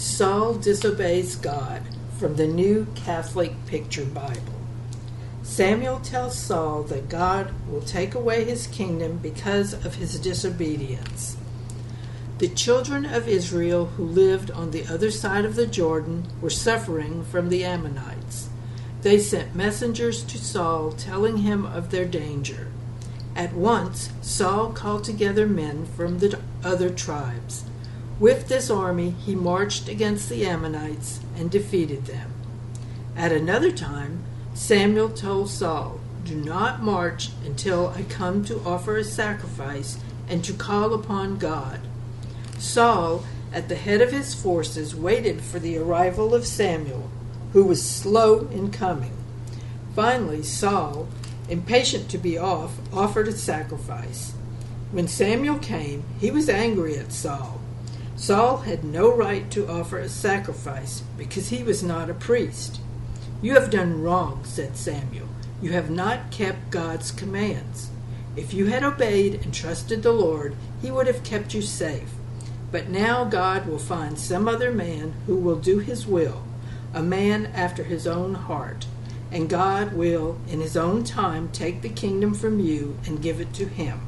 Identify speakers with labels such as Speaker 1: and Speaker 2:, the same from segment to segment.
Speaker 1: Saul Disobeys God from the New Catholic Picture Bible. Samuel tells Saul that God will take away his kingdom because of his disobedience. The children of Israel who lived on the other side of the Jordan were suffering from the Ammonites. They sent messengers to Saul telling him of their danger. At once Saul called together men from the other tribes. With this army he marched against the Ammonites and defeated them. At another time Samuel told Saul, "Do not march until I come to offer a sacrifice and to call upon God." Saul, at the head of his forces, waited for the arrival of Samuel, who was slow in coming. Finally, Saul, impatient to be off, offered a sacrifice. When Samuel came, he was angry at Saul. Saul had no right to offer a sacrifice because he was not a priest. "You have done wrong," said Samuel. "You have not kept God's commands. If you had obeyed and trusted the Lord, he would have kept you safe. But now God will find some other man who will do his will, a man after his own heart, and God will, in his own time, take the kingdom from you and give it to him."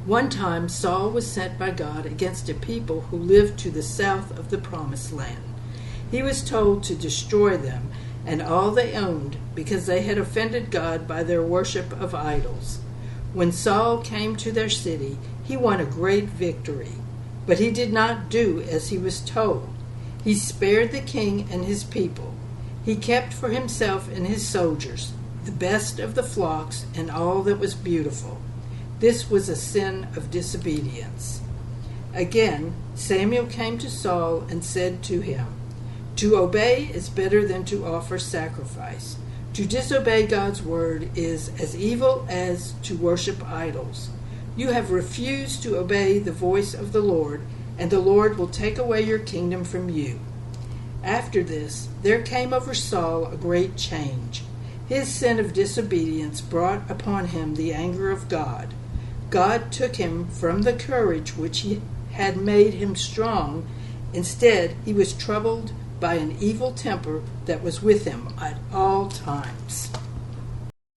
Speaker 1: One time Saul was sent by God against a people who lived to the south of the Promised Land. He was told to destroy them and all they owned because they had offended God by their worship of idols. When Saul came to their city, he won a great victory, but he did not do as he was told. He spared the king and his people. He kept for himself and his soldiers the best of the flocks and all that was beautiful. This was a sin of disobedience. Again, Samuel came to Saul and said to him, "To obey is better than to offer sacrifice. To disobey God's word is as evil as to worship idols. You have refused to obey the voice of the Lord, and the Lord will take away your kingdom from you." After this, there came over Saul a great change. His sin of disobedience brought upon him the anger of God. God took him from the courage which he had made him strong. Instead, he was troubled by an evil temper that was with him at all times.